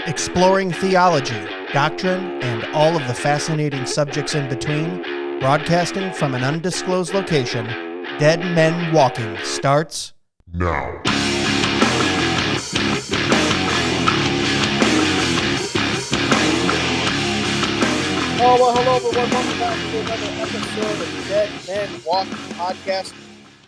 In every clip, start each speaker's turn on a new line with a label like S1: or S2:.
S1: Exploring theology, doctrine, and all of the fascinating subjects in between, broadcasting from an undisclosed location, Dead Men Walking starts
S2: now.
S1: Oh, well, hello, everyone. Welcome back to another episode of Dead Men Walking podcast.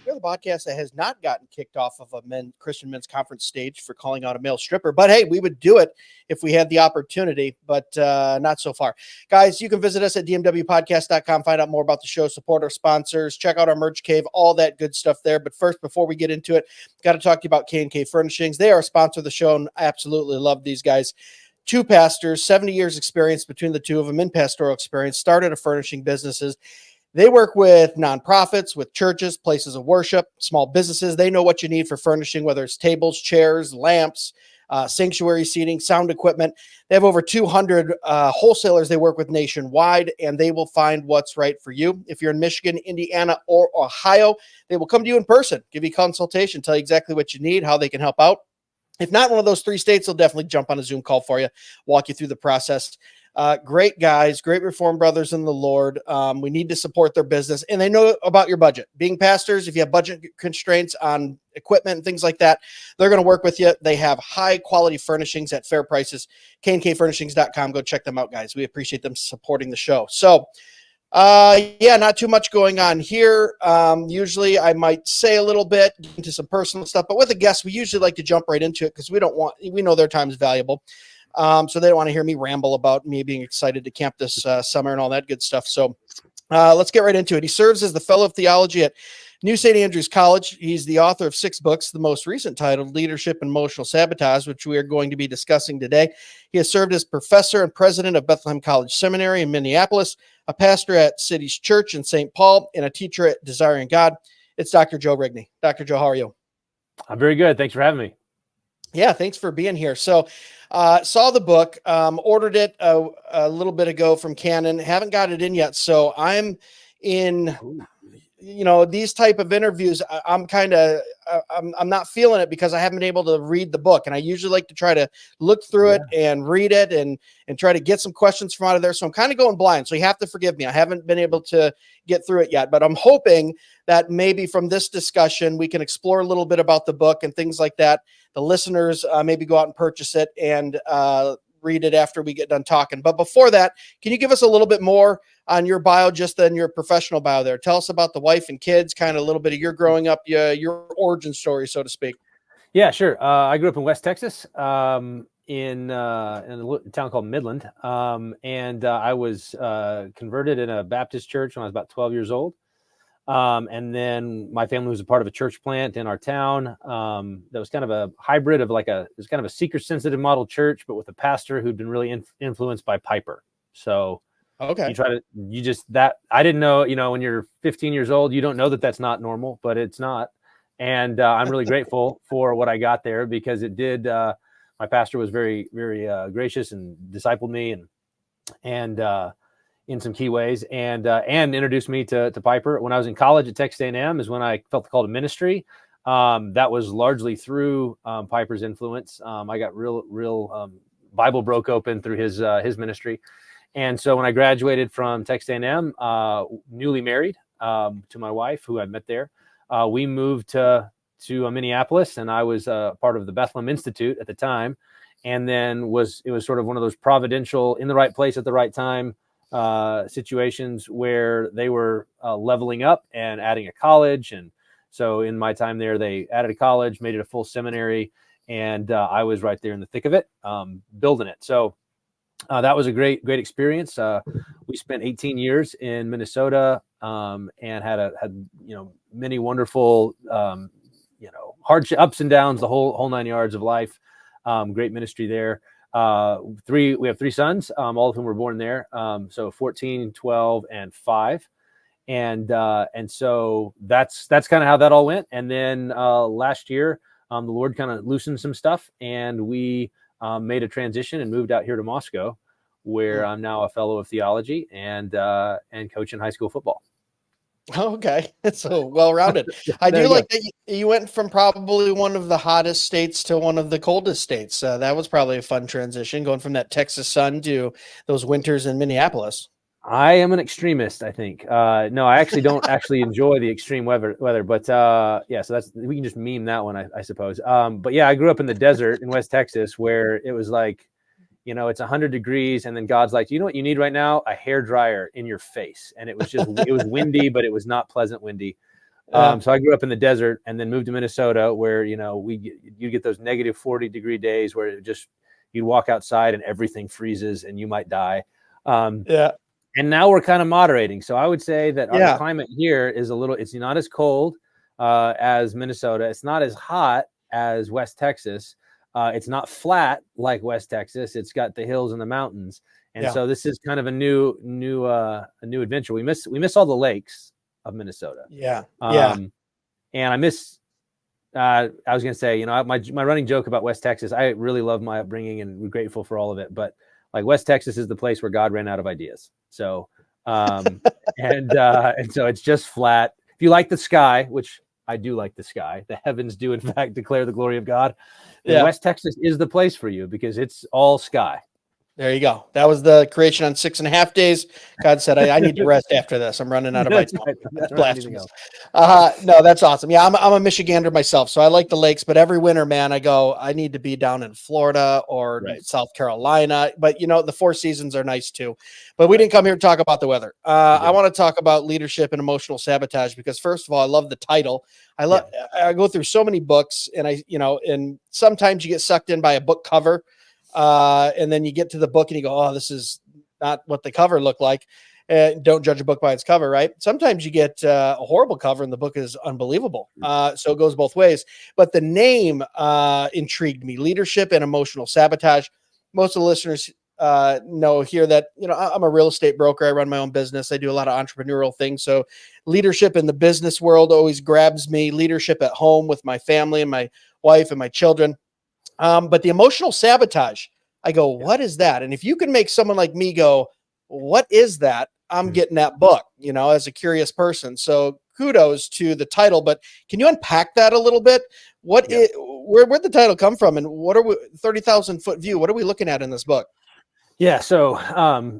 S1: We're the podcast that has not gotten kicked off of a Christian men's conference stage for calling out a male stripper. But hey, we would do it if we had the opportunity, but not so far. Guys, you can visit us at dmwpodcast.com, find out more about the show, support our sponsors, check out our merch cave, all that good stuff there. But first, before we get into it, got to talk to you about K&K Furnishings. They are a sponsor of the show, and I absolutely love these guys. Two pastors, 70 years experience between the two of them in pastoral experience, started a furnishing businesses. They work with nonprofits, with churches, places of worship, small businesses. They know what you need for furnishing, whether it's tables, chairs, lamps, sanctuary seating, sound equipment. They have over 200 wholesalers they work with nationwide, and they will find what's right for you. If you're in Michigan, Indiana, or Ohio, they will come to you in person, give you consultation, tell you exactly what you need, how they can help out. If not one of those three states, they'll definitely jump on a Zoom call for you, walk you through the process. Great guys, great Reformed brothers in the Lord. We need to support their business, and they know about your budget. Being pastors, if you have budget constraints on equipment and things like that, they're going to work with you. They have high quality furnishings at fair prices. K&KFurnishings.com. Go check them out, guys. We appreciate them supporting the show. So, not too much going on here. Usually I might say a little bit into some personal stuff, but with a guest, we usually like to jump right into it because we know their time is valuable. So they don't want to hear me ramble about me being excited to camp this summer and all that good stuff. So let's get right into it. He serves as the Fellow of Theology at New St. Andrews College. He's the author of 6 books, the most recent titled Leadership and Emotional Sabotage, which we are going to be discussing today. He has served as professor and president of Bethlehem College Seminary in Minneapolis, a pastor at City's Church in St. Paul, and a teacher at Desiring God. It's Dr. Joe Rigney. Dr. Joe, how are you?
S3: I'm very good. Thanks for having me.
S1: Yeah, thanks for being here. So saw the book, ordered it a little bit ago from Canon, haven't got it in yet. So I'm in, these type of interviews, I'm not feeling it because I haven't been able to read the book. And I usually like to try to look through it and read it and try to get some questions from out of there. So I'm kind of going blind. So you have to forgive me. I haven't been able to get through it yet, but I'm hoping that maybe from this discussion, we can explore a little bit about the book and things like that. The listeners maybe go out and purchase it and read it after we get done talking. But before that, can you give us a little bit more on your bio, just than your professional bio there? Tell us about the wife and kids, kind of a little bit of your growing up, your origin story, so to speak.
S3: Yeah, sure. I grew up in West Texas, in a town called Midland. And I was converted in a Baptist church when I was about 12 years old. And then my family was a part of a church plant in our town. That was kind of a hybrid of it was kind of a seeker-sensitive model church, but with a pastor who'd been really influenced by Piper. So
S1: okay,
S3: I didn't know, when you're 15 years old, you don't know that that's not normal, but it's not. And I'm really grateful for what I got there because it did. My pastor was very, very gracious and discipled me and in some key ways, and introduced me to Piper. When I was in college at Texas A&M is when I felt the call to ministry. That was largely through Piper's influence. I got real Bible broke open through his ministry. And so when I graduated from Texas A&M, newly married to my wife, who I met there, we moved to Minneapolis, and I was part of the Bethlehem Institute at the time. And then it was sort of one of those providential, in the right place at the right time situations where they were leveling up and adding a college. And so in my time there, they added a college, made it a full seminary, and I was right there in the thick of it, building it. So that was a great experience. We spent 18 years in Minnesota and had many wonderful hardship, ups and downs, the whole 9 yards of life. Great ministry there. We have 3 sons, all of whom were born there. So 14, 12, and 5. And so that's kind of how that all went. And then last year, the Lord kind of loosened some stuff, and we made a transition and moved out here to Moscow, where I'm now a fellow of theology and coaching high school football.
S1: Oh, okay. So well-rounded. I
S3: There
S1: do
S3: you go.
S1: like that you went from probably one of the hottest states to one of the coldest states. That was probably a fun transition, going from that Texas sun to those winters in Minneapolis.
S3: I am an extremist, I think. No, I actually don't actually enjoy the extreme weather, but yeah, so we can just meme that one, I suppose. But yeah, I grew up in the desert in West Texas where it was like, it's 100 degrees, and then God's like, you know what you need right now? A hair dryer in your face. And it was windy, but it was not pleasant windy.
S1: Yeah.
S3: So I grew up in the desert and then moved to Minnesota where, you get those negative 40-degree days where you'd walk outside and everything freezes and you might die.
S1: Yeah.
S3: And now we're kind of moderating. So I would say that the
S1: Yeah.
S3: climate here is it's not as cold as Minnesota. It's not as hot as West Texas. It's not flat like West Texas. It's got the hills and the mountains. And so this is kind of a new adventure. We miss all the lakes of Minnesota.
S1: Yeah.
S3: And I miss, I was going to say, my running joke about West Texas, I really love my upbringing and we're grateful for all of it. But like West Texas is the place where God ran out of ideas. So, and so it's just flat. If you like the sky, which I do like the sky, the heavens do in fact declare the glory of God. Then West Texas is the place for you because it's all sky.
S1: There you go. That was the creation on 6.5 days. God said, I need to rest after this. I'm running out of my time. That's blasphemous. No, that's awesome. Yeah, I'm a Michigander myself, so I like the lakes, but every winter, man, I need to be down in Florida or South Carolina. But, the four seasons are nice too. But we didn't come here to talk about the weather. I want to talk about leadership and emotional sabotage because, first of all, I love the title. I go through so many books and and sometimes you get sucked in by a book cover. And then you get to the book and you go, oh, this is not what the cover looked like. Don't judge a book by its cover, right? Sometimes you get a horrible cover and the book is unbelievable. So it goes both ways. But the name intrigued me, Leadership and Emotional Sabotage. Most of the listeners know here that, I'm a real estate broker. I run my own business. I do a lot of entrepreneurial things. So leadership in the business world always grabs me. Leadership at home with my family and my wife and my children. But the emotional sabotage, I go, what is that? And if you can make someone like me go, what is that? I'm getting that book, as a curious person. So kudos to the title, but can you unpack that a little bit? Where'd the title come from? And what are we 30,000 foot view? What are we looking at in this book?
S3: Yeah. So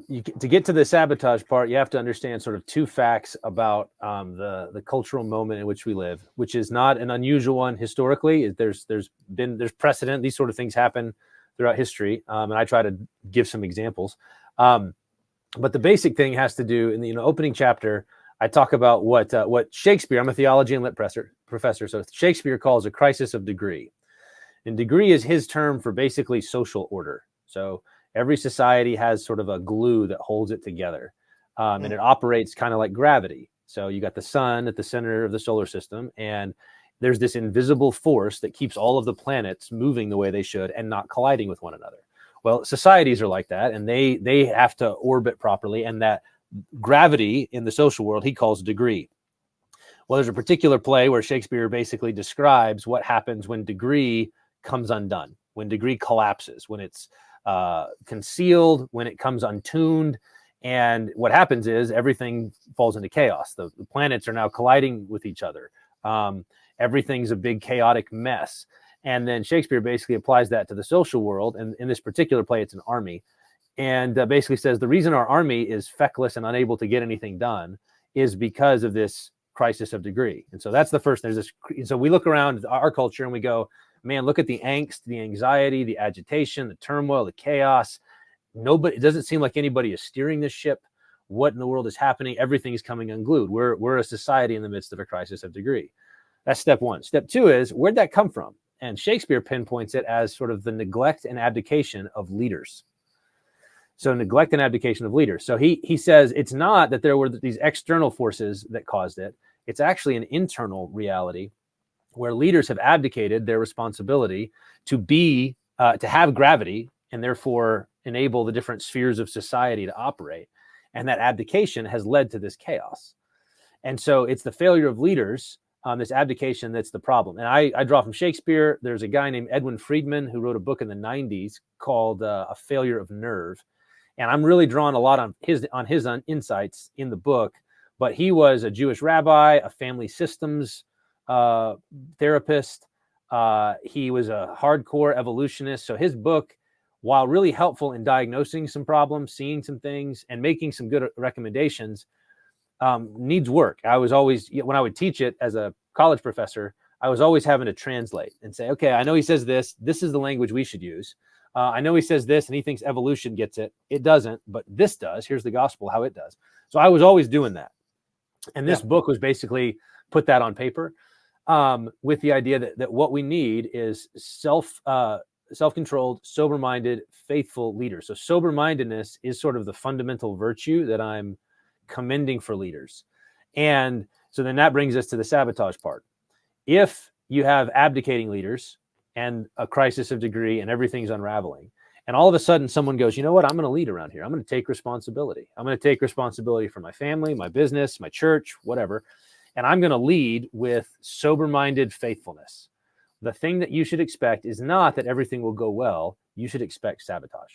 S3: to get to the sabotage part, you have to understand sort of two facts about the cultural moment in which we live, which is not an unusual one historically. There's precedent. These sort of things happen throughout history. And I try to give some examples. But the basic thing has to do in the opening chapter. I talk about what Shakespeare, I'm a theology and lit professor. So Shakespeare calls a crisis of degree. And degree is his term for basically social order. So every society has sort of a glue that holds it together. And it operates kind of like gravity. So you got the sun at the center of the solar system, and there's this invisible force that keeps all of the planets moving the way they should and not colliding with one another. Well, societies are like that, and they have to orbit properly, and that gravity in the social world he calls degree. Well, there's a particular play where Shakespeare basically describes what happens when degree comes undone, when degree collapses, when it's concealed, when it comes untuned. And what happens is everything falls into chaos. The planets are now colliding with each other. Everything's a big chaotic mess. And then Shakespeare basically applies that to the social world. And in this particular play, it's an army. And basically says the reason our army is feckless and unable to get anything done is because of this crisis of degree. And so that's the first. So we look around our culture and we go, man, look at the angst, the anxiety, the agitation, the turmoil, the chaos. It doesn't seem like anybody is steering this ship. What in the world is happening? Everything is coming unglued. We're a society in the midst of a crisis of degree. That's step one. Step two is, where'd that come from? And Shakespeare pinpoints it as sort of the neglect and abdication of leaders. So neglect and abdication of leaders. So he says it's not that there were these external forces that caused it. It's actually an internal reality where leaders have abdicated their responsibility to have gravity and therefore enable the different spheres of society to operate. And that abdication has led to this chaos. And so it's the failure of leaders, this abdication, that's the problem. And I draw from Shakespeare. There's a guy named Edwin Friedman who wrote a book in the 90s called A Failure of Nerve. And I'm really drawing a lot on his insights in the book. but he was a Jewish rabbi, a family systems therapist. He was a hardcore evolutionist. So his book, while really helpful in diagnosing some problems, seeing some things, and making some good recommendations, needs work. I was always, when I would teach it as a college professor, I was always having to translate and say, okay, I know he says this. This is the language we should use. I know he says this and he thinks evolution gets it. It doesn't, but this does. Here's the gospel, how it does. So I was always doing that. And this book was basically put that on paper, with the idea that what we need is self-controlled, sober-minded, faithful leaders. So sober-mindedness is sort of the fundamental virtue that I'm commending for leaders. And so then that brings us to the sabotage part. If you have abdicating leaders and a crisis of degree and everything's unraveling, and all of a sudden someone goes, you know what, I'm going to lead around here. I'm going to take responsibility. I'm going to take responsibility for my family, my business, my church, whatever. And I'm going to lead with sober-minded faithfulness. The thing that you should expect is not that everything will go well. You should expect sabotage.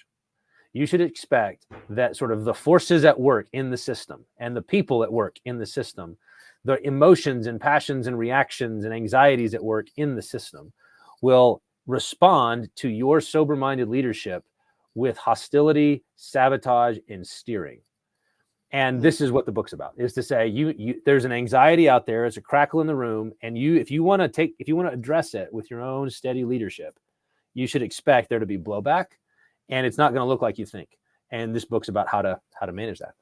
S3: You should expect that sort of the forces at work in the system and the people at work in the system, the emotions and passions and reactions and anxieties at work in the system will respond to your sober-minded leadership with hostility, sabotage, and steering. And this is what the book's about, is to say there's an anxiety out there, it's a crackle in the room, and if you want to address it with your own steady leadership, you should expect there to be blowback, and it's not going to look like you think. And this book's about how to manage that.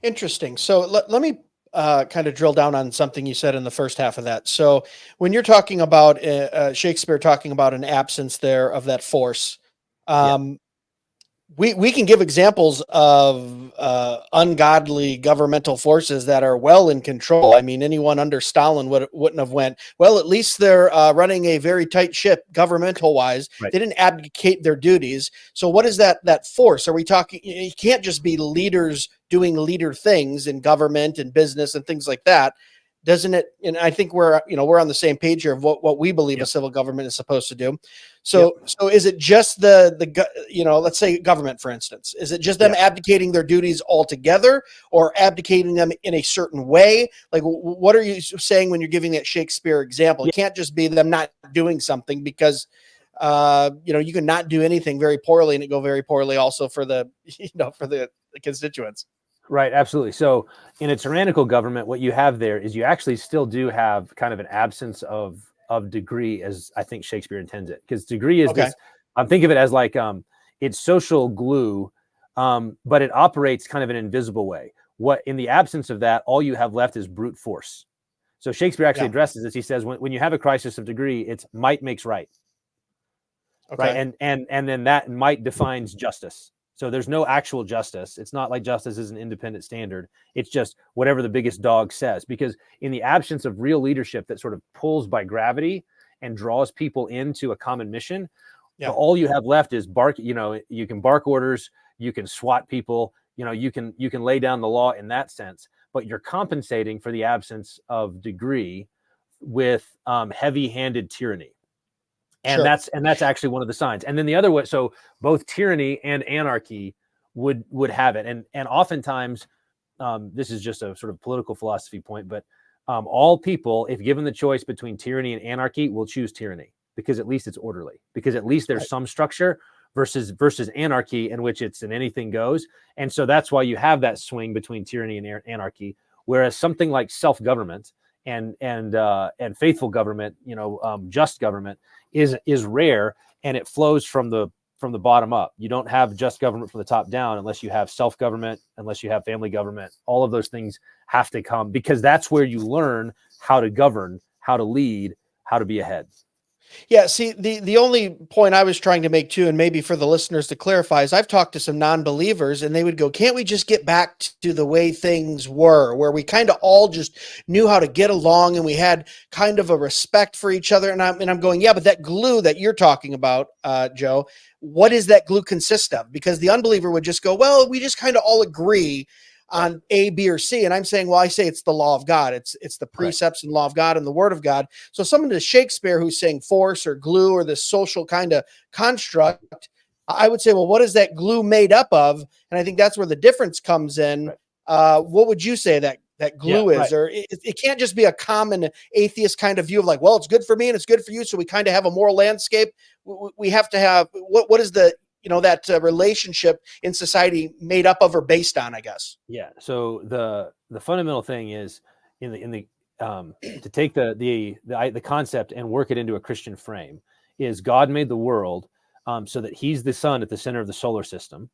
S1: Interesting. So let me kind of drill down on something you said in the first half of that. So when you're talking about Shakespeare talking about an absence there of that force, we can give examples of ungodly governmental forces that are well in control. I mean, anyone under Stalin wouldn't have went, well, at least they're running a very tight ship governmental wise.
S3: Right.
S1: They didn't abdicate their duties. So what is that force? Are we talking, you can't just be leaders doing leader things in government and business and things like that. Doesn't it? And I think we're on the same page here of what we believe a civil government is supposed to do. So is it just let's say government, for instance, is it just them abdicating their duties altogether or abdicating them in a certain way? Like, what are you saying when you're giving that Shakespeare example? It can't just be them not doing something because, you can not do anything very poorly and it go very poorly also for the constituents.
S3: Right, absolutely. So in a tyrannical government, what you have there is you actually still do have kind of an absence of degree, as I think Shakespeare intends it. Because degree is this, think of it as like it's social glue, but it operates kind of an invisible way. What in the absence of that, all you have left is brute force. So Shakespeare actually addresses this. He says, when you have a crisis of degree, it's might makes right. Right. And then that might defines justice. So there's no actual justice. It's not like justice is an independent standard. It's just whatever the biggest dog says, because in the absence of real leadership that sort of pulls by gravity and draws people into a common mission, all you have left is bark. You can bark orders, you can SWAT people, you can lay down the law in that sense, but you're compensating for the absence of degree with heavy-handed tyranny. And that's actually one of the signs. And then the other way, so both tyranny and anarchy would have it. And oftentimes, this is just a sort of political philosophy point, but all people, if given the choice between tyranny and anarchy, will choose tyranny because at least it's orderly, because at least there's some structure versus anarchy in which it's an anything goes. And so that's why you have that swing between tyranny and anarchy, whereas something like self-government and faithful government, just government is rare, and it flows from the bottom up. You don't have just government from the top down unless you have self-government, unless you have family government. All of those things have to come because that's where you learn how to govern, how to lead, how to be ahead.
S1: Yeah, see, the only point I was trying to make too, and maybe for the listeners to clarify, is I've talked to some non-believers and they would go, can't we just get back to the way things were, where we kind of all just knew how to get along and we had kind of a respect for each other? And I'm going, yeah, but that glue that you're talking about, Joe, what does that glue consist of? Because the unbeliever would just go, well, we just kind of all agree on A, B, or C. And I'm saying, well, I say it's the law of God. It's the precepts and law of God and the word of God. So someone to Shakespeare who's saying force or glue or this social kind of construct, I would say, well, what is that glue made up of? And I think that's where the difference comes in. What would you say that that glue is, or it can't just be a common atheist kind of view of like, well, it's good for me and it's good for you, so we kind of have a moral landscape. We have to have what is the that relationship in society made up of or based on, I guess.
S3: Yeah. So the fundamental thing is in the to take the concept and work it into a Christian frame is God made the world so that he's the sun at the center of the solar system,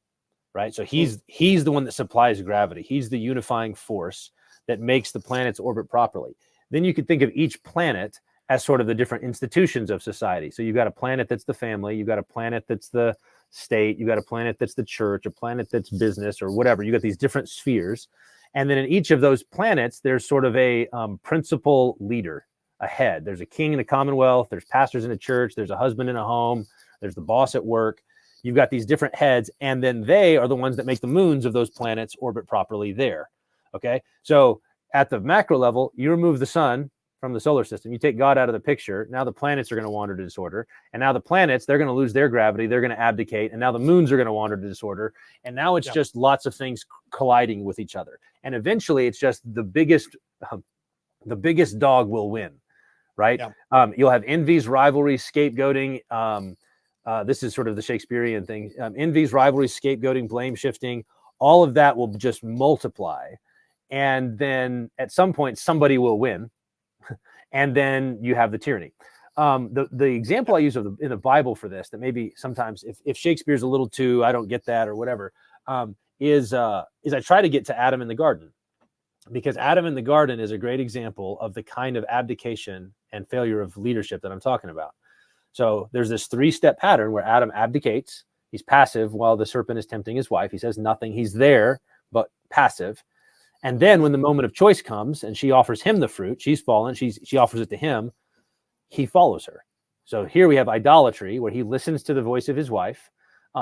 S3: right? So he's the one that supplies gravity. He's the unifying force that makes the planets orbit properly. Then you could think of each planet as sort of the different institutions of society. So you've got a planet that's the family, you've got a planet that's the state, you've got a planet that's the church, a planet that's business or whatever. You got these different spheres. And then in each of those planets, there's sort of a principal leader, a head. There's a king in a commonwealth, there's pastors in a church, there's a husband in a home, there's the boss at work. You've got these different heads, and then they are the ones that make the moons of those planets orbit properly there. Okay. So at the macro level, you remove the sun from the solar system, you take God out of the picture. Now the planets are going to wander to disorder. And now the planets, they're going to lose their gravity. They're going to abdicate. And now the moons are going to wander to disorder. And now it's just lots of things colliding with each other. And eventually it's just the biggest dog will win, right? Yeah. You'll have envies, rivalries, scapegoating. This is sort of the Shakespearean thing. Envies, rivalries, scapegoating, blame shifting, all of that will just multiply. And then at some point, somebody will win. And then you have the tyranny. The example I use in the Bible for this, that maybe sometimes if Shakespeare's a little too, I don't get that or whatever, is I try to get to Adam in the garden, because Adam in the garden is a great example of the kind of abdication and failure of leadership that I'm talking about. So there's this 3-step pattern where Adam abdicates. He's passive while the serpent is tempting his wife. He says nothing. He's there, but passive. And then when the moment of choice comes and she offers him the fruit, she's fallen, she offers it to him, he follows her. So here we have idolatry, where he listens to the voice of his wife.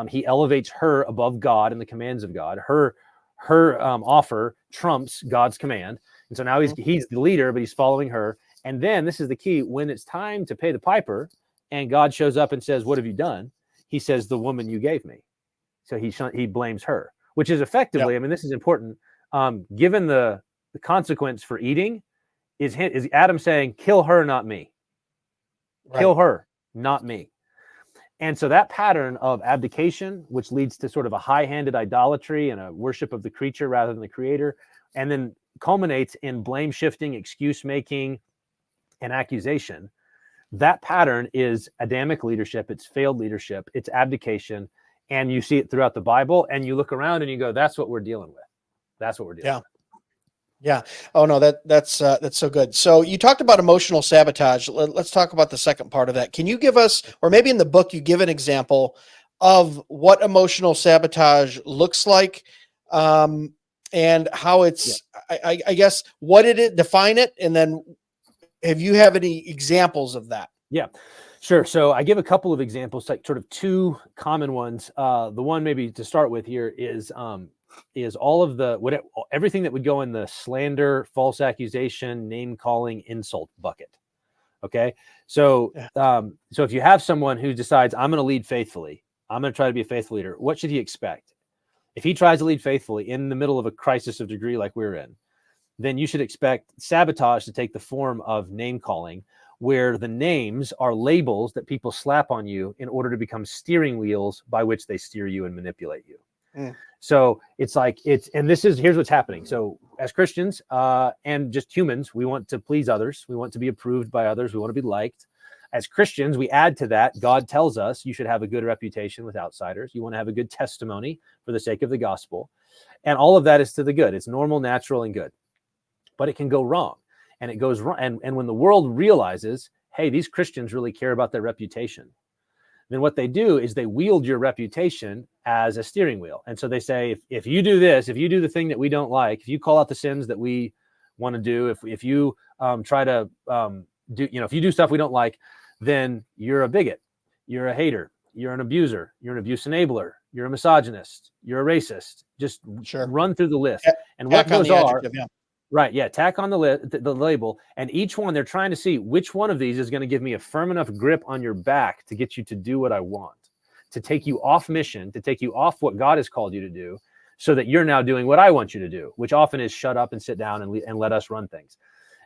S3: He elevates her above God and the commands of God. Her offer trumps God's command. And so now he's the leader, but he's following her. And then this is the key. When it's time to pay the piper and God shows up and says, what have you done? He says, the woman you gave me. So he blames her, which is effectively, I mean, this is important. Given the consequence for eating, is Adam saying, kill her, not me. Right. Kill her, not me. And so that pattern of abdication, which leads to sort of a high-handed idolatry and a worship of the creature rather than the creator, and then culminates in blame shifting, excuse making, and accusation. That pattern is Adamic leadership. It's failed leadership. It's abdication. And you see it throughout the Bible, and you look around and you go, that's what we're dealing with. That's what we're doing.
S1: Yeah. Oh no, that's so good. So you talked about emotional sabotage. Let's talk about the second part of that. Can you give us, or maybe in the book, you give an example of what emotional sabotage looks like, and how it's, I guess, what did it define it? And then have any examples of that?
S3: Yeah, sure. So I give a couple of examples, like sort of two common ones. The one maybe to start with here is all of everything that would go in the slander, false accusation, name calling, insult bucket. Okay. So, so if you have someone who decides, I'm going to lead faithfully, I'm going to try to be a faithful leader, what should he expect? If he tries to lead faithfully in the middle of a crisis of degree like we're in, then you should expect sabotage to take the form of name calling, where the names are labels that people slap on you in order to become steering wheels by which they steer you and manipulate you. So it's like here's what's happening. So as Christians and just humans, we want to please others. We want to be approved by others. We want to be liked. As Christians, we add to that, God tells us you should have a good reputation with outsiders. You want to have a good testimony for the sake of the gospel. And all of that is to the good. It's normal, natural, and good. But it can go wrong. And it goes wrong. And when the world realizes, hey, these Christians really care about their reputation, then what they do is they wield your reputation as a steering wheel. And so they say, if you do this, if you do the thing that we don't like, if you call out the sins that we want to do, if you try to do, if you do stuff we don't like, then you're a bigot, you're a hater, you're an abuser, you're an abuse enabler, you're a misogynist, you're a racist. Just run through the list. And what those are, right? Yeah, tack on the label, and each one they're trying to see which one of these is going to give me a firm enough grip on your back to get you to do what I want, to take you off mission, to take you off what God has called you to do, so that you're now doing what I want you to do, which often is shut up and sit down and let us run things.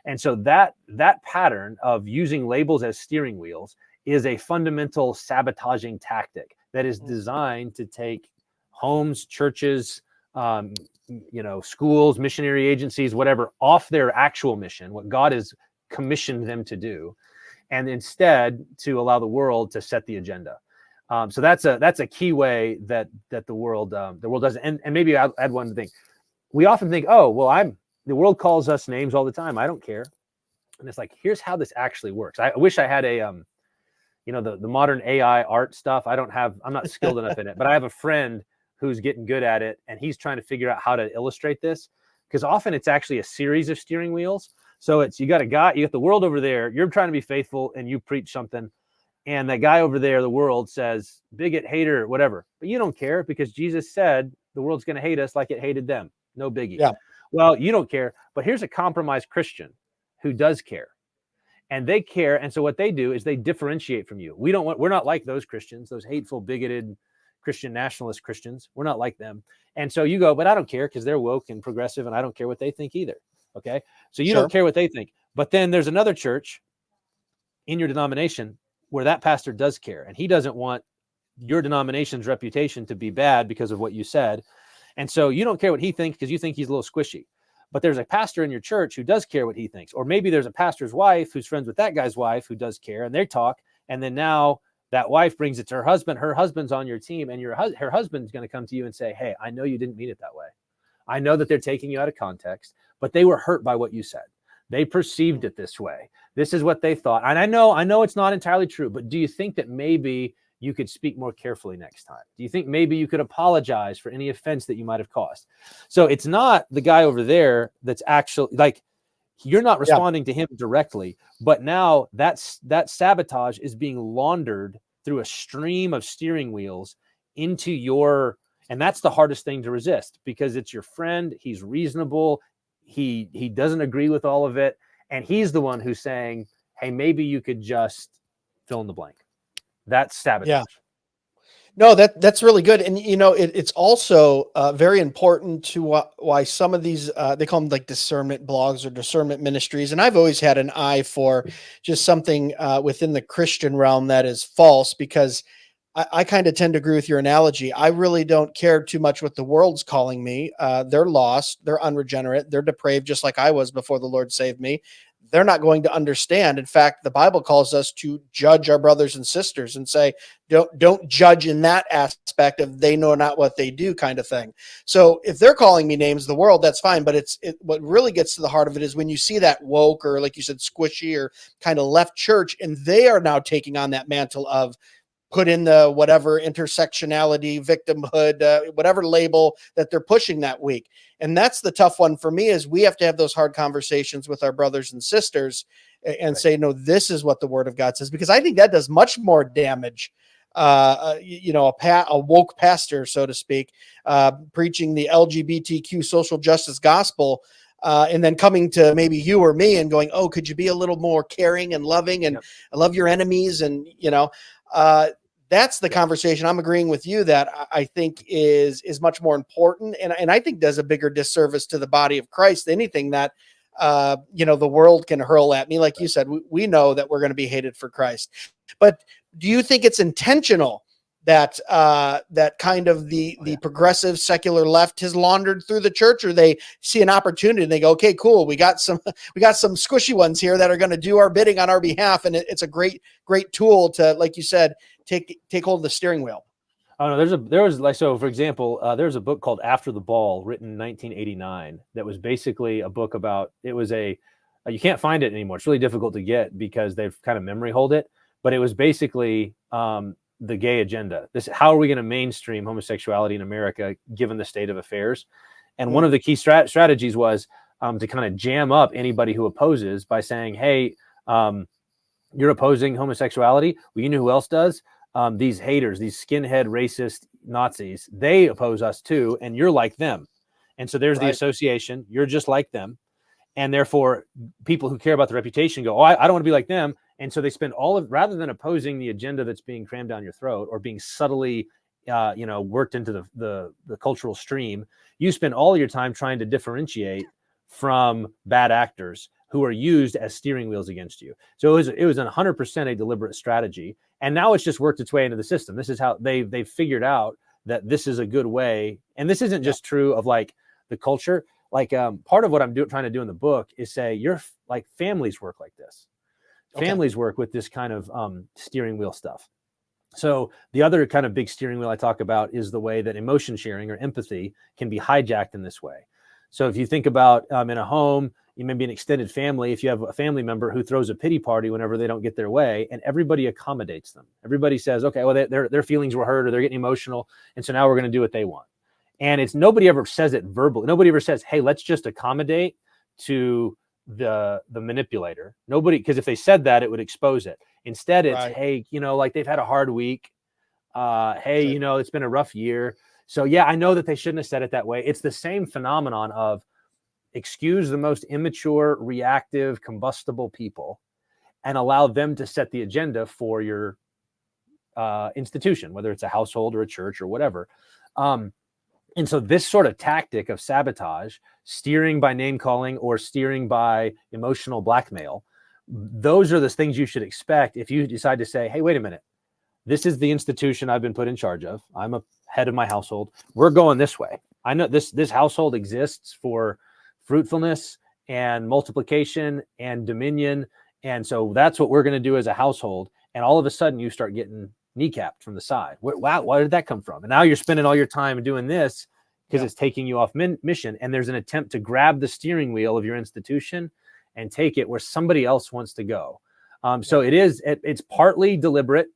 S3: And so that pattern of using labels as steering wheels is a fundamental sabotaging tactic that is designed to take homes, churches, schools, missionary agencies, whatever, off their actual mission, what God has commissioned them to do, and instead to allow the world to set the agenda. So that's a key way that the world does it. And maybe I'll add one thing. We often think, oh, well, the world calls us names all the time. I don't care. And it's like, here's how this actually works. I wish I had the modern AI art stuff. I'm not skilled enough in it, but I have a friend who's getting good at it, and he's trying to figure out how to illustrate this, because often it's actually a series of steering wheels. So you got the world over there, you're trying to be faithful and you preach something, and that guy over there, the world, says bigot, hater, whatever, but you don't care because Jesus said the world's going to hate us like it hated them. No biggie.
S1: Yeah.
S3: Well, you don't care, but here's a compromised Christian who does care. And they care. And so what they do is they differentiate from you. We're not like those Christians, those hateful, bigoted Christian nationalist Christians. We're not like them. And so you go, but I don't care because they're woke and progressive and I don't care what they think either. Okay. So you don't care what they think. But then there's another church in your denomination where that pastor does care, and he doesn't want your denomination's reputation to be bad because of what you said. And so you don't care what he thinks because you think he's a little squishy. But there's a pastor in your church who does care what he thinks. Or maybe there's a pastor's wife who's friends with that guy's wife who does care, and they talk. And then now that wife brings it to her husband. Her husband's on your team, and her husband's going to come to you and say, hey, I know you didn't mean it that way. I know that they're taking you out of context, but they were hurt by what you said. They perceived it this way. This is what they thought. And I know it's not entirely true, but do you think that maybe you could speak more carefully next time? Do you think maybe you could apologize for any offense that you might have caused? So it's not the guy over there that's actually, like, you're not responding to him directly, but now that sabotage is being laundered through a stream of steering wheels into your, and that's the hardest thing to resist because it's your friend. He's reasonable. He doesn't agree with all of it. And he's the one who's saying, hey, maybe you could just fill in the blank. That's sabotage.
S1: Yeah. No, that's really good. And, it's also very important to why some of these, they call them like discernment blogs or discernment ministries. And I've always had an eye for just something within the Christian realm that is false, because I kind of tend to agree with your analogy. I really don't care too much what the world's calling me. They're lost. They're unregenerate. They're depraved, just like I was before the Lord saved me. They're not going to understand. In fact, the Bible calls us to judge our brothers and sisters and say, don't judge in that aspect of they know not what they do kind of thing. So if they're calling me names, the world, that's fine. But what really gets to the heart of it is when you see that woke, or like you said, squishy or kind of left church, and they are now taking on that mantle of put in the whatever intersectionality, victimhood, whatever label that they're pushing that week. And that's the tough one for me, is we have to have those hard conversations with our brothers and sisters and say, no, this is what the word of God says, because I think that does much more damage. A woke pastor, so to speak, preaching the LGBTQ social justice gospel, and then coming to maybe you or me and going, oh, could you be a little more caring and loving and love your enemies? And, that's the conversation I'm agreeing with you that I think is much more important. And I think does a bigger disservice to the body of Christ than anything that, the world can hurl at me. Like you said, we know that we're going to be hated for Christ, but do you think it's intentional that that kind of the progressive secular left has laundered through the church, or they see an opportunity and they go, okay, cool, we got some squishy ones here that are going to do our bidding on our behalf, and it's a great tool to, like you said, take hold of the steering wheel?
S3: Oh no, so for example, there's a book called After the Ball, written in 1989, that was basically a book about, it was you can't find it anymore. It's really difficult to get because they've kind of memory hold it, but it was basically the gay agenda. How are we going to mainstream homosexuality in America given the state of affairs? And one of the key strategies was to kind of jam up anybody who opposes by saying, hey, you're opposing homosexuality. Well, you know who else does? These haters, these skinhead racist Nazis, they oppose us too, and you're like them. And so there's the association. You're just like them. And therefore, people who care about the reputation go, oh, I don't want to be like them. And so they spend rather than opposing the agenda that's being crammed down your throat or being subtly worked into the cultural stream, you spend all your time trying to differentiate from bad actors who are used as steering wheels against you. So it was 100% a deliberate strategy. And now it's just worked its way into the system. This is how they've figured out that this is a good way. And this isn't just true of like the culture. Like part of what I'm trying to do in the book is say you're like families work like this. Families work with this kind of steering wheel stuff. So the other kind of big steering wheel I talk about is the way that emotion sharing or empathy can be hijacked in this way. So if you think about in a home, you may be an extended family. If you have a family member who throws a pity party whenever they don't get their way, and everybody accommodates them. Everybody says, okay, well, their feelings were hurt or they're getting emotional. And so now we're going to do what they want. And it's nobody ever says it verbally. Nobody ever says, hey, let's just accommodate to the manipulator. Nobody, because if they said that, it would expose it. Instead, it's, hey, like they've had a hard week. Hey, it's been a rough year. So yeah, I know that they shouldn't have said it that way. It's the same phenomenon of excuse the most immature, reactive, combustible people and allow them to set the agenda for your institution, whether it's a household or a church or whatever. And so this sort of tactic of sabotage, steering by name calling or steering by emotional blackmail, those are the things you should expect if you decide to say, hey, wait a minute, this is the institution I've been put in charge of. I'm a head of my household. We're going this way. I know this household exists for fruitfulness and multiplication and dominion. And so that's what we're going to do as a household. And all of a sudden you start getting kneecapped from the side. Wow, where did that come from? And now you're spending all your time doing this because it's taking you off mission. And there's an attempt to grab the steering wheel of your institution and take it where somebody else wants to go. So it's partly deliberate.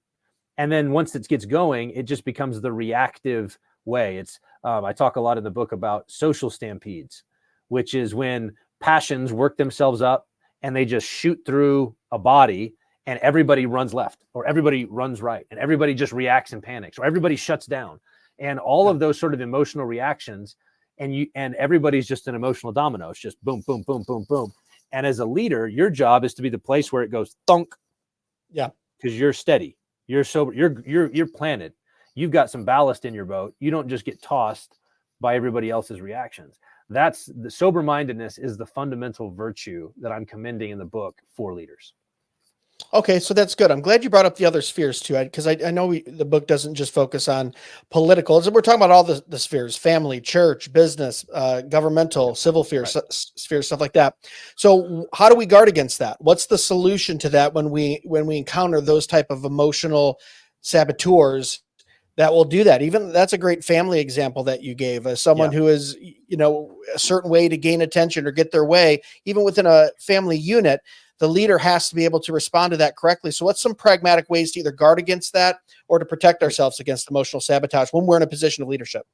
S3: And then once it gets going, it just becomes the reactive way. It's I talk a lot in the book about social stampedes, which is when passions work themselves up and they just shoot through a body and everybody runs left or everybody runs right and everybody just reacts and panics or everybody shuts down. And all of those sort of emotional reactions and everybody's just an emotional domino. It's just boom, boom, boom, boom, boom. And as a leader, your job is to be the place where it goes thunk. Yeah. Because you're steady. You're sober. You're planted. You've got some ballast in your boat. You don't just get tossed by everybody else's reactions. That's the sober-mindedness is the fundamental virtue that I'm commending in the book for leaders.
S1: Okay, so that's good. I'm glad you brought up the other spheres too, because I know the book doesn't just focus on political. We're talking about all the spheres: family, church, business, governmental, civil spheres, stuff like that. So how do we guard against that? What's the solution to that when we encounter those type of emotional saboteurs that will do that? Even that's a great family example that you gave. Someone who is, a certain way to gain attention or get their way, even within a family unit, the leader has to be able to respond to that correctly. So what's some pragmatic ways to either guard against that or to protect ourselves against emotional sabotage when we're in a position of leadership?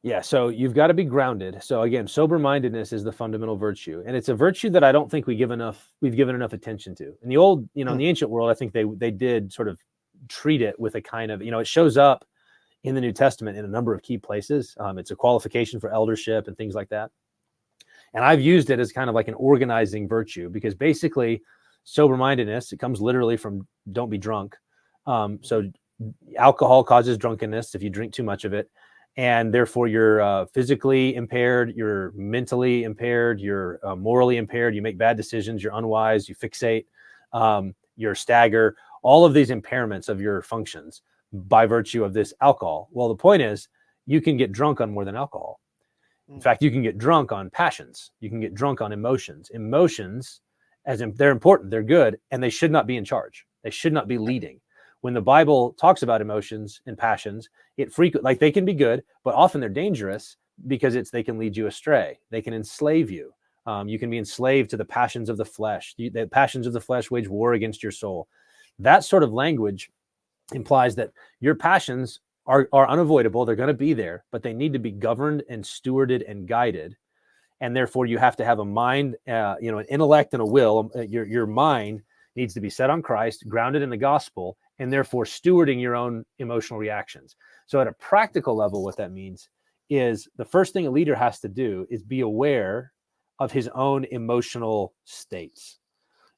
S3: Yeah, so you've got to be grounded. So again, sober-mindedness is the fundamental virtue, and it's a virtue that I don't think we've given enough attention to. In the old, in the ancient world, I think they did sort of treat it with a kind of, it shows up in the New Testament in a number of key places. It's a qualification for eldership and things like that. And I've used it as kind of like an organizing virtue because basically sober-mindedness, it comes literally from don't be drunk. So alcohol causes drunkenness if you drink too much of it. And therefore you're physically impaired, you're mentally impaired, you're morally impaired, you make bad decisions, you're unwise, you fixate, you're stagger, all of these impairments of your functions by virtue of this alcohol. Well, the point is you can get drunk on more than alcohol. In fact, you can get drunk on passions. You can get drunk on emotions. Emotions, they're important, they're good, and they should not be in charge. They should not be leading. When the Bible talks about emotions and passions, they can be good, but often they're dangerous because they can lead you astray. They can enslave you. You can be enslaved to the passions of the flesh. The passions of the flesh wage war against your soul. That sort of language implies that your passions are unavoidable. They're going to be there, but they need to be governed and stewarded and guided. And therefore you have to have a mind, an intellect and a will. Your mind needs to be set on Christ, grounded in the gospel, and therefore stewarding your own emotional reactions. So at a practical level, what that means is the first thing a leader has to do is be aware of his own emotional states.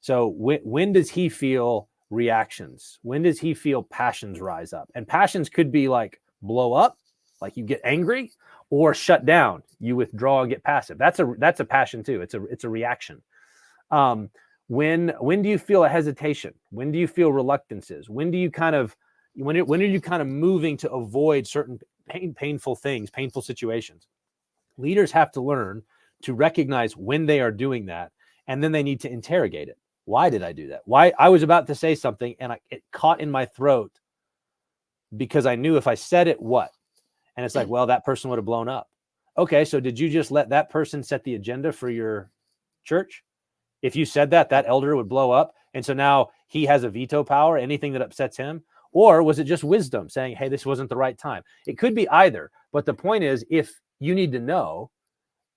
S3: So when does he feel reactions? When does he feel passions rise up? And passions could be like blow up, like you get angry, or shut down, you withdraw and get passive. That's a passion too. It's a reaction. When do you feel a hesitation? When do you feel reluctances? When are you kind of moving to avoid certain painful things, painful situations? Leaders have to learn to recognize when they are doing that, and then they need to interrogate it. Why did I do that? Why? I was about to say something and it caught in my throat because I knew if I said it, what? And it's like, well, that person would have blown up. Okay, so did you just let that person set the agenda for your church? If you said that elder would blow up, and so now he has a veto power, anything that upsets him? Or was it just wisdom saying, hey, this wasn't the right time? It could be either. But the point is, if you need to know,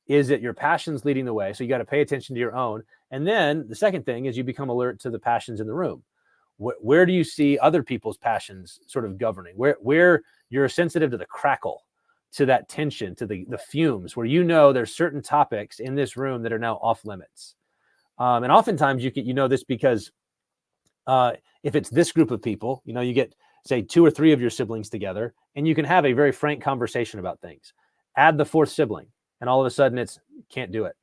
S3: is that your passion's leading the way? So you got to pay attention to your own. And then the second thing is you become alert to the passions in the room. Where do you see other people's passions sort of governing? Where you're sensitive to the crackle, to that tension, to the fumes, where you know there's certain topics in this room that are now off limits. And oftentimes you know this because if it's this group of people, you get, say, 2 or 3 of your siblings together, and you can have a very frank conversation about things. Add the 4th sibling, and all of a sudden it's can't do it.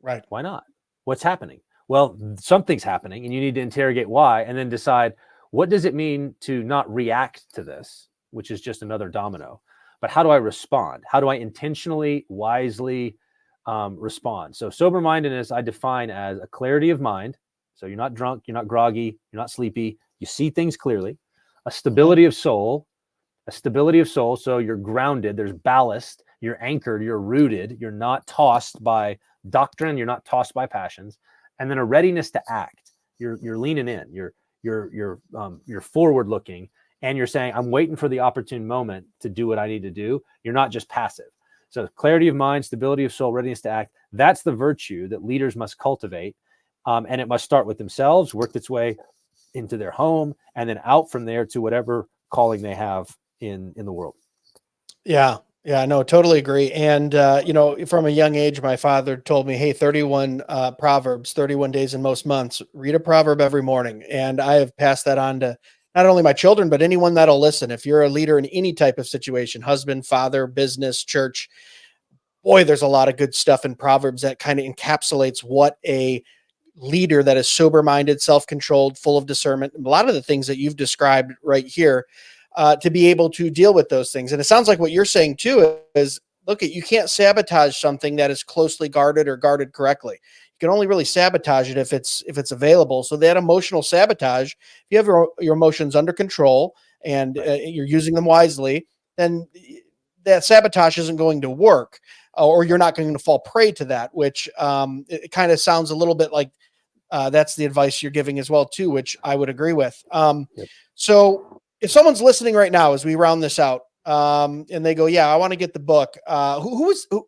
S1: Right.
S3: Why not? What's happening? Well, something's happening, and you need to interrogate why, and then decide, what does it mean to not react to this, which is just another domino, but how do I respond? How do I intentionally, wisely respond? So sober-mindedness I define as a clarity of mind. So you're not drunk, you're not groggy, you're not sleepy. You see things clearly. A stability of soul. So you're grounded. There's ballast. You're anchored. You're rooted. You're not tossed by doctrine. You're not tossed by passions. And then a readiness to act. You're leaning in. You're forward looking, and you're saying, I'm waiting for the opportune moment to do what I need to do. You're not just passive. So clarity of mind, stability of soul, readiness to act. That's the virtue that leaders must cultivate. And it must start with themselves, work its way into their home, and then out from there to whatever calling they have in the world.
S1: Yeah. Yeah, no, totally agree. And, from a young age, my father told me, hey, 31 Proverbs, 31 days in most months, read a proverb every morning. And I have passed that on to not only my children, but anyone that'll listen. If you're a leader in any type of situation, husband, father, business, church, boy, there's a lot of good stuff in Proverbs that kind of encapsulates what a leader that is sober-minded, self-controlled, full of discernment, a lot of the things that you've described right here, to be able to deal with those things. And it sounds like what you're saying too is, you can't sabotage something that is closely guarded or guarded correctly. You can only really sabotage it if it's available. So that emotional sabotage, if you have your emotions under control and you're using them wisely, then that sabotage isn't going to work, or you're not going to fall prey to that, which it kind of sounds a little bit like that's the advice you're giving as well too, which I would agree with.
S3: Yep.
S1: So if someone's listening right now, as we round this out, and they go, yeah, I want to get the book.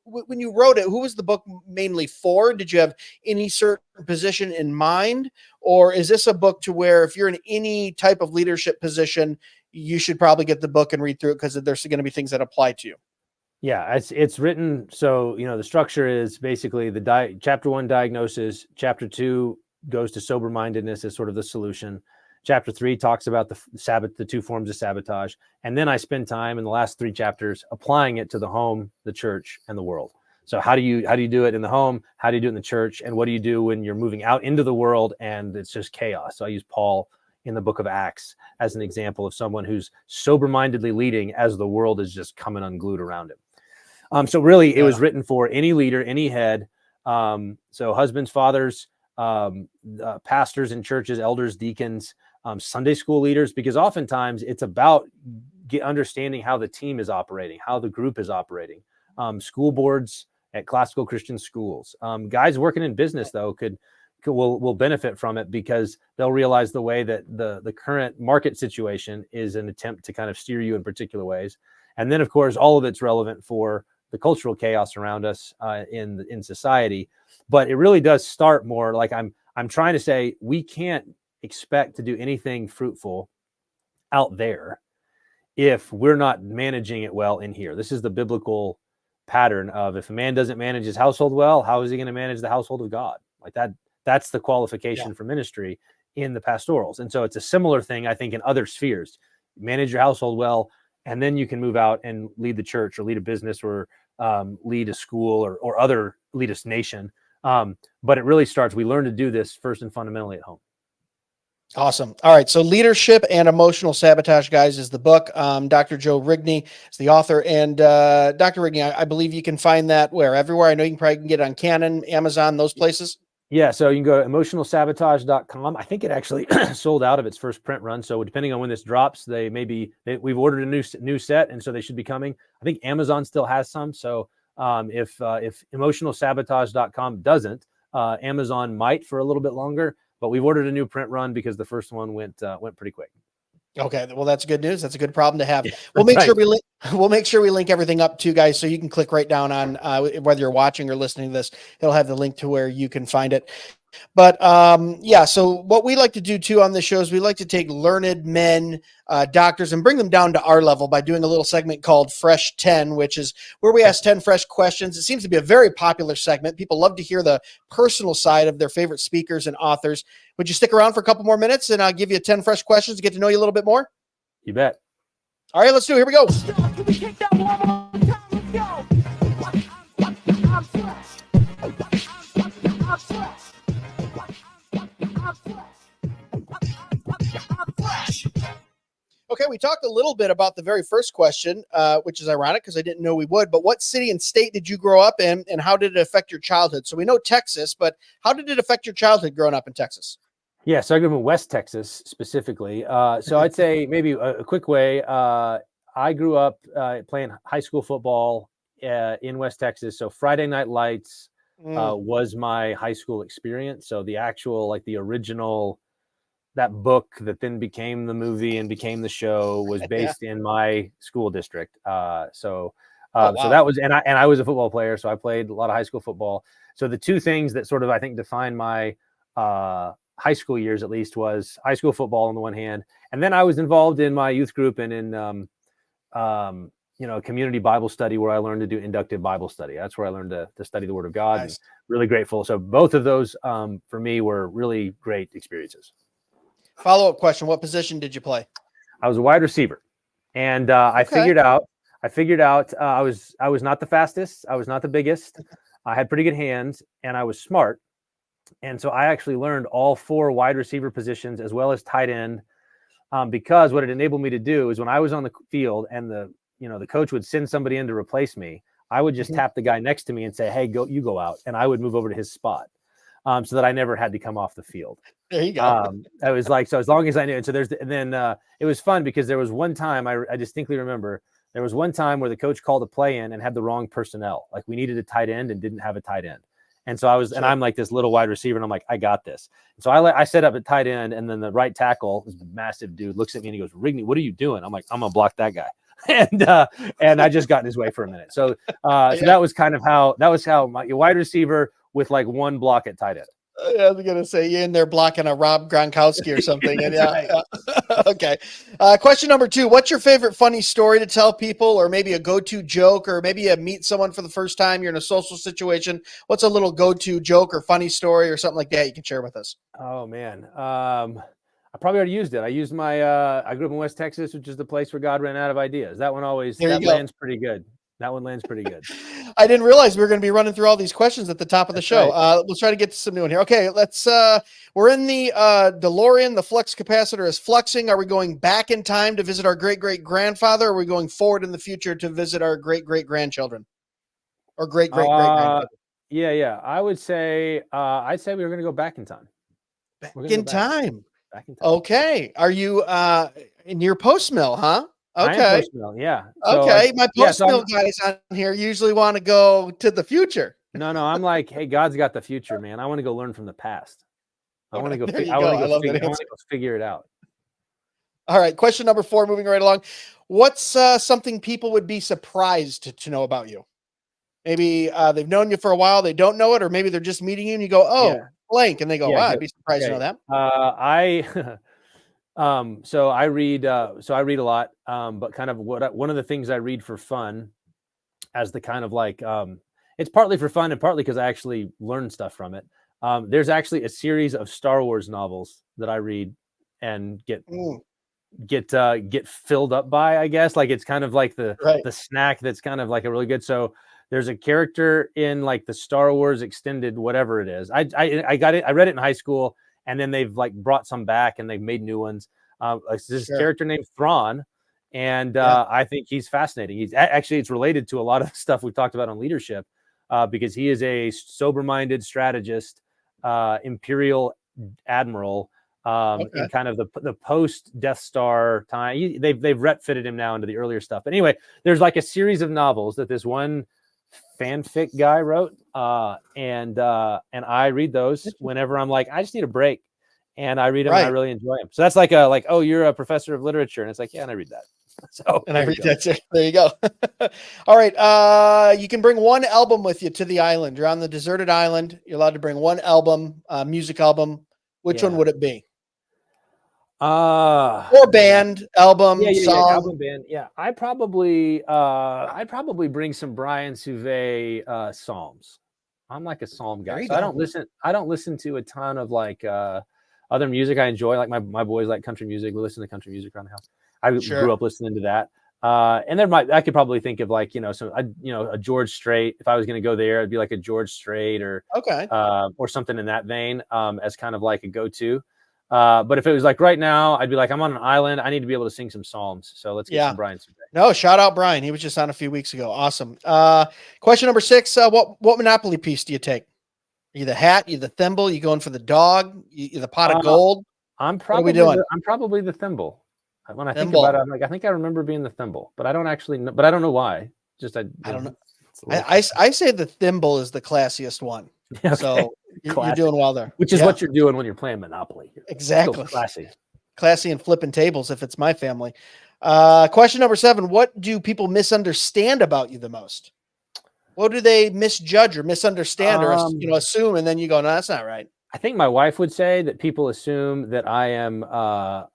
S1: When you wrote it, who was the book mainly for? Did you have any certain position in mind? Or is this a book to where if you're in any type of leadership position, you should probably get the book and read through it because there's going to be things that apply to you?
S3: Yeah, it's written. So, the structure is basically chapter 1, diagnosis. Chapter 2 goes to sober-mindedness as sort of the solution. Chapter 3 talks about the 2 forms of sabotage. And then I spend time in the last 3 chapters applying it to the home, the church, and the world. So how do you do it in the home? How do you do it in the church? And what do you do when you're moving out into the world and it's just chaos? So I use Paul in the book of Acts as an example of someone who's sober-mindedly leading as the world is just coming unglued around him. So really, it was written for any leader, any head. So husbands, fathers, pastors in churches, elders, deacons, Sunday school leaders, because oftentimes it's about understanding how the team is operating, how the group is operating. School boards at classical Christian schools. Guys working in business, though, will benefit from it because they'll realize the way that the current market situation is an attempt to kind of steer you in particular ways. And then, of course, all of it's relevant for the cultural chaos around us in society. But it really does start more like I'm trying to say we can't expect to do anything fruitful out there if we're not managing it well in here. This is the biblical pattern of if a man doesn't manage his household well, how is he going to manage the household of God? Like that's the qualification for ministry in the pastorals. And so it's a similar thing, I think, in other spheres. Manage your household well, and then you can move out and lead the church or lead a business or lead a school or other lead a nation. But it really starts, we learn to do this first and fundamentally at home.
S1: Awesome. All right. So Leadership and Emotional Sabotage, guys, is the book. Dr. Joe Rigney is the author. And Dr. Rigney, I believe you can find that where? Everywhere. I know you can probably get it on Canon, Amazon, those places.
S3: Yeah. So you can go to emotionalsabotage.com. I think it actually sold out of its first print run. So depending on when this drops, we've ordered a new set. And so they should be coming. I think Amazon still has some. So if emotionalsabotage.com doesn't, Amazon might for a little bit longer. But we've ordered a new print run because the first one went pretty quick.
S1: Okay, well, that's good news. That's a good problem to have.
S3: Yeah,
S1: we'll make sure we link everything up to guys, so you can click right down on whether you're watching or listening to this. It'll have the link to where you can find it. But yeah, so what we like to do too on this show is we like to take learned men, doctors, and bring them down to our level by doing a little segment called Fresh 10, which is where we ask 10 fresh questions. It seems to be a very popular segment. People love to hear the personal side of their favorite speakers and authors. Would you stick around for a couple more minutes and I'll give you 10 fresh questions to get to know you a little bit more?
S3: You bet.
S1: All right, let's do it. Here we go. Okay, we talked a little bit about the very first question, which is ironic because I didn't know we would, but what city and state did you grow up in and how did it affect your childhood? So we know Texas, but how did it affect your childhood growing up in Texas?
S3: Yeah, so I grew up in West Texas specifically. So I'd say maybe a quick way. I grew up playing high school football in West Texas. So Friday Night Lights was my high school experience. So the actual, like the original, that book that then became the movie and became the show was based in my school district. So that was, and I was a football player, so I played a lot of high school football. So the two things that sort of, I think, define my high school years, at least, was high school football on the one hand. And then I was involved in my youth group and in, community Bible study where I learned to do inductive Bible study. That's where I learned to study the Word of God. Nice. Really grateful. So both of those for me were really great experiences.
S1: Follow-up question. What position did you play?
S3: I was a wide receiver. And I figured out I was not the fastest. I was not the biggest. I had pretty good hands and I was smart. And so I actually learned all four wide receiver positions as well as tight end because what it enabled me to do is when I was on the field and the coach would send somebody in to replace me, I would just tap the guy next to me and say, "Hey, you go out." And I would move over to his spot so that I never had to come off the field.
S1: There you go.
S3: I was like, so as long as I knew. And so it was fun because there was one time I distinctly remember there was one time where the coach called a play in and had the wrong personnel. Like we needed a tight end and didn't have a tight end. And so and I'm like this little wide receiver and I'm like, I got this. And so I set up at tight end and then the right tackle, this massive dude, looks at me and he goes, "Rigney, what are you doing?" I'm like, "I'm going to block that guy." And I just got in his way for a minute. So that was how my wide receiver with like one block at tight end.
S1: I was going to say you're in there blocking a Rob Gronkowski or something. And Okay. Question number 2, what's your favorite funny story to tell people or maybe a go-to joke or maybe you meet someone for the first time, you're in a social situation. What's a little go-to joke or funny story or something like that you can share with us?
S3: Oh man. I probably already used it. I used I grew up in West Texas, which is the place where God ran out of ideas. That one lands pretty good. That one lands pretty good.
S1: I didn't realize we were going to be running through all these questions at the top of the show. Right. Let's try to get to some new one here. Okay, we're in the DeLorean. The flux capacitor is fluxing. Are we going back in time to visit our great-great-grandfather? Or are we going forward in the future to visit our great-great-grandchildren? Or great-great-great-grandchildren?
S3: Yeah. I would say, I'd say we were going to go back in time.
S1: Back in time. Okay. Are you in your post mill, huh? Okay.
S3: Post-mill, yeah.
S1: Okay. My post-mill guys on here usually want to go to the future.
S3: No. I'm like, hey, God's got the future, man. I want to go learn from the past. I want to go figure it out.
S1: All right. Question number 4, moving right along. What's something people would be surprised to know about you? Maybe they've known you for a while, they don't know it, or maybe they're just meeting you and you go, blank, and they go, wow, I'd be surprised to know that.
S3: So I read a lot, but kind of one of the things I read for fun as the kind of like, it's partly for fun and partly because I actually learn stuff from it. There's actually a series of Star Wars novels that I read and get get filled up by, I guess. Like it's kind of like the
S1: Right.
S3: snack that's kind of like a really good. So there's a character in like the Star Wars extended whatever it is. I got it. I read it in high school, and then they've like brought some back and they've made new ones. This character named Thrawn, and I think he's fascinating. He's actually, it's related to a lot of stuff we've talked about on leadership, because he is a sober-minded strategist, Imperial admiral, in kind of the post Death Star time. They've retfitted him now into the earlier stuff. But anyway, there's like a series of novels that this one fanfic guy wrote, and I read those whenever I'm like, I just need a break, and I read them and I really enjoy them. So that's like oh, you're a professor of literature, and it's like, yeah, and I read that. So
S1: and I read that too. There you go. All right. You can bring one album with you to the island. You're on the deserted island. You're allowed to bring one album, music album. Which one would it be? Or band, album, song.
S3: Album, band. Yeah, I'd probably bring some Brian Souvet psalms. I'm like a psalm guy. So I don't listen to a ton of like other music. I enjoy, like my boys like country music. We listen to country music around the house. I grew up listening to that. And then I could probably think of like, a George Strait. If I was going to go there, it'd be like a George Strait or something in that vein, as kind of like a go-to. But if it was like right now, I'd be like, I'm on an island. I need to be able to sing some psalms. So let's get some Brian Souvet.
S1: No, shout out Brian. He was just on a few weeks ago. Awesome. Question number 6. What Monopoly piece do you take? Are you the hat? You the thimble? You going for the dog? You the pot of gold?
S3: I'm probably the thimble. When I think about it, I'm like, I think I remember being the thimble, but I don't actually know, but I don't know why. I don't know.
S1: I say the thimble is the classiest one. Okay. So you're doing well there.
S3: Which is what you're doing when you're playing Monopoly.
S1: Exactly.
S3: Classy
S1: and flipping tables if it's my family. Question number 7. What do people misunderstand about you the most? What do they misjudge or misunderstand or assume, and then you go, no, that's not right?
S3: I think my wife would say that people assume that I am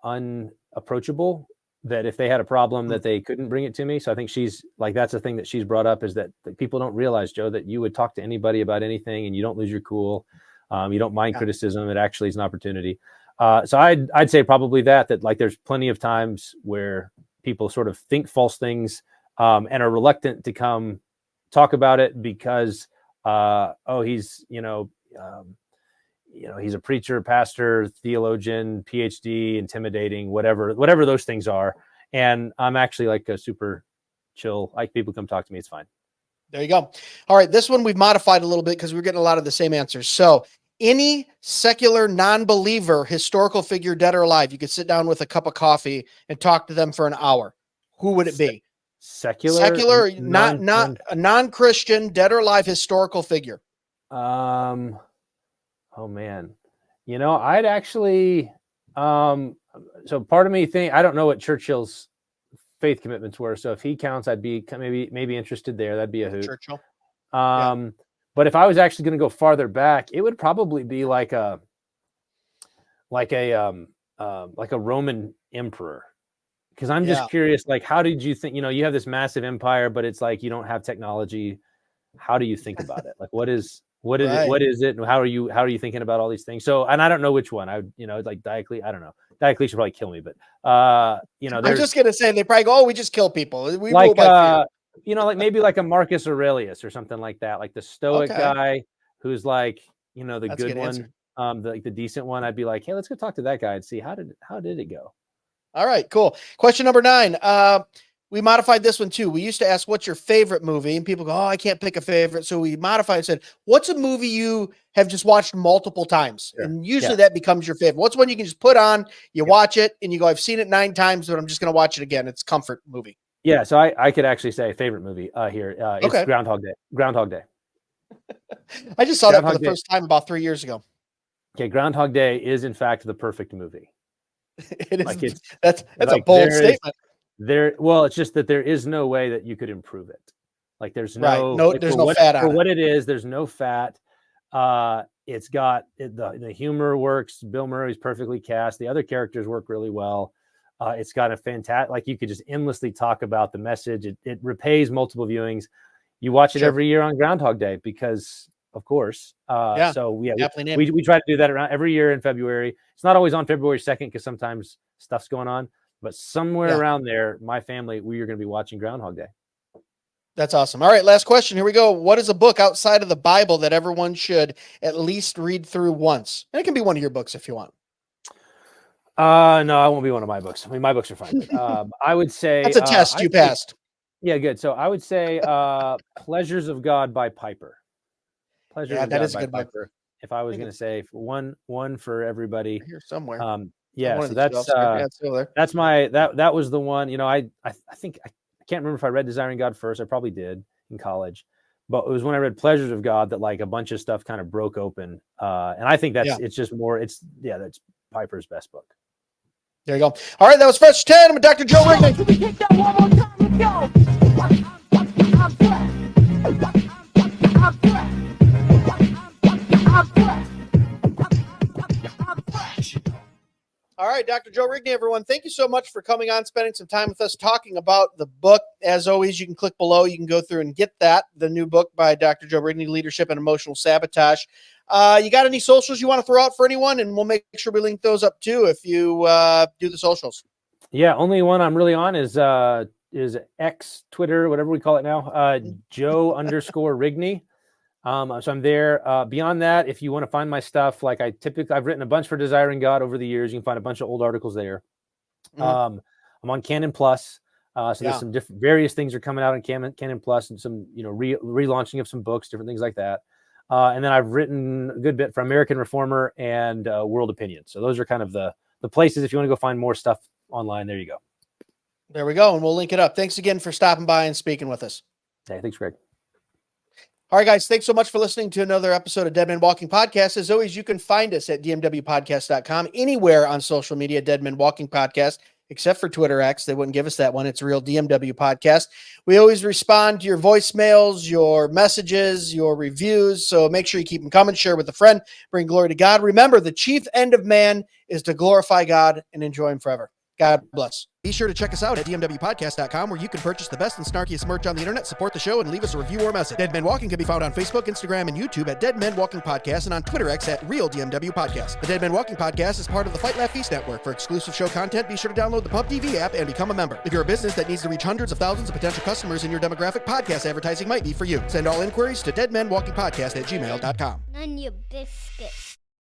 S3: unapproachable, that if they had a problem that they couldn't bring it to me. So I think she's like, that's the thing that she's brought up, is that people don't realize, Joe, that you would talk to anybody about anything and you don't lose your cool. You don't mind criticism. It actually is an opportunity. So I'd say probably that like there's plenty of times where people sort of think false things, and are reluctant to come talk about it because, he's, he's a preacher, pastor, theologian, PhD, intimidating, whatever those things are. And I'm actually like a super chill, like people come talk to me. It's fine.
S1: There you go. All right. This one we've modified a little bit because we're getting a lot of the same answers. So any secular non-believer historical figure, dead or alive, you could sit down with a cup of coffee and talk to them for an hour. Who would it be?
S3: Secular,
S1: not a non-Christian, dead or alive historical figure.
S3: Oh man, I'd actually, so part of me I don't know what Churchill's faith commitments were. So if he counts, I'd be maybe interested there. That'd be a hoot.
S1: Churchill.
S3: But if I was actually going to go farther back, it would probably be like a Roman emperor. Because I'm just curious, like, how did you think, you have this massive empire, but it's like, you don't have technology. How do you think about it? Like, what is it? And how are you thinking about all these things? So, and I don't know which one like Diocletian. I don't know. Diocletian should probably kill me, but I'm
S1: just going to say, they probably go, we just kill people. We
S3: like, like maybe like a Marcus Aurelius or something like that. Like the Stoic guy who's like, the That's good one, the decent one. I'd be like, hey, let's go talk to that guy and see how did it go?
S1: All right, cool. Question number 9. We modified this one too. We used to ask, what's your favorite movie? And people go, oh, I can't pick a favorite. So we modified and said, what's a movie you have just watched multiple times? Sure. And usually that becomes your favorite. What's one you can just put on, you watch it, and you go, I've seen it 9 times, but I'm just going to watch it again. It's comfort movie.
S3: Yeah, so I could actually say favorite movie here. It's Groundhog Day. Groundhog Day.
S1: I just saw that for the first time about 3 years ago.
S3: Okay, Groundhog Day is in fact the perfect movie.
S1: It is. Like that's like a bold statement.
S3: It's just that there is no way that you could improve it. Like there's no
S1: fat on
S3: it. For what it is, there's no fat. It's got the humor works. Bill Murray's perfectly cast. The other characters work really well. It's got a fantastic, like you could just endlessly talk about the message. It repays multiple viewings. You watch it every year on Groundhog Day because, of course. So we try to do that around every year in February. It's not always on February 2nd because sometimes stuff's going on. but somewhere around there, my family, we are going to be watching Groundhog Day.
S1: That's awesome. All right, last question. Here we go. What is a book outside of the Bible that everyone should at least read through once? And it can be one of your books if you want.
S3: No, I won't be one of my books. I mean, my books are fine. But, I would say
S1: that's a test. You passed.
S3: Yeah, good. So I would say Pleasures of God by Piper. Pleasures of God by Piper. Book. If I was going to say one for everybody
S1: here somewhere.
S3: Yeah, so that's that was the one. You know, I think I can't remember if I read Desiring God first. I probably did in college, but it was when I read Pleasures of God that like a bunch of stuff kind of broke open. And I think it's just more. That's Piper's best book.
S1: There you go. All right, that was Fresh 10 with Dr. Joe Rigney.
S2: Can we take that one more time? Go.
S1: All right, Dr. Joe Rigney, everyone. Thank you so much for coming on, spending some time with us, talking about the book. As always, you can click below. You can go through and get the new book by Dr. Joe Rigney, Leadership and Emotional Sabotage. You got any socials you want to throw out for anyone? And we'll make sure we link those up too if you do the socials.
S3: Yeah, only one I'm really on is X, Twitter, whatever we call it now, Joe_Rigney. So I'm there. Beyond that, if you want to find my stuff, like I've written a bunch for Desiring God over the years. You can find a bunch of old articles there. I'm on Canon Plus. So there's some various things are coming out on Canon Plus, and some, relaunching of some books, different things like that. And then I've written a good bit for American Reformer and World Opinion. So those are kind of the places if you want to go find more stuff online. There you go.
S1: There we go. And we'll link it up. Thanks again for stopping by and speaking with us.
S3: Hey, thanks, Greg.
S1: All right, guys, thanks so much for listening to another episode of Dead Men Walking Podcast. As always, you can find us at dmwpodcast.com, anywhere on social media, Dead Men Walking Podcast, except for Twitter X. They wouldn't give us that one. It's a real DMW podcast. We always respond to your voicemails, your messages, your reviews, so make sure you keep them coming. Share with a friend. Bring glory to God. Remember, the chief end of man is to glorify God and enjoy him forever. God bless. Be sure to check us out at dmwpodcast.com, where you can purchase the best and snarkiest merch on the internet, support the show, and leave us a review or message. Dead Men Walking can be found on Facebook, Instagram, and YouTube at Dead Men Walking Podcast, and on Twitter X at Real DMW Podcast. The Dead Men Walking Podcast is part of the Fight Laugh Feast Network. For exclusive show content, be sure to download the Pub TV app and become a member. If you're a business that needs to reach hundreds of thousands of potential customers in your demographic, podcast advertising might be for you. Send all inquiries to deadmenwalkingpodcast@gmail.com.
S2: None your biscuits.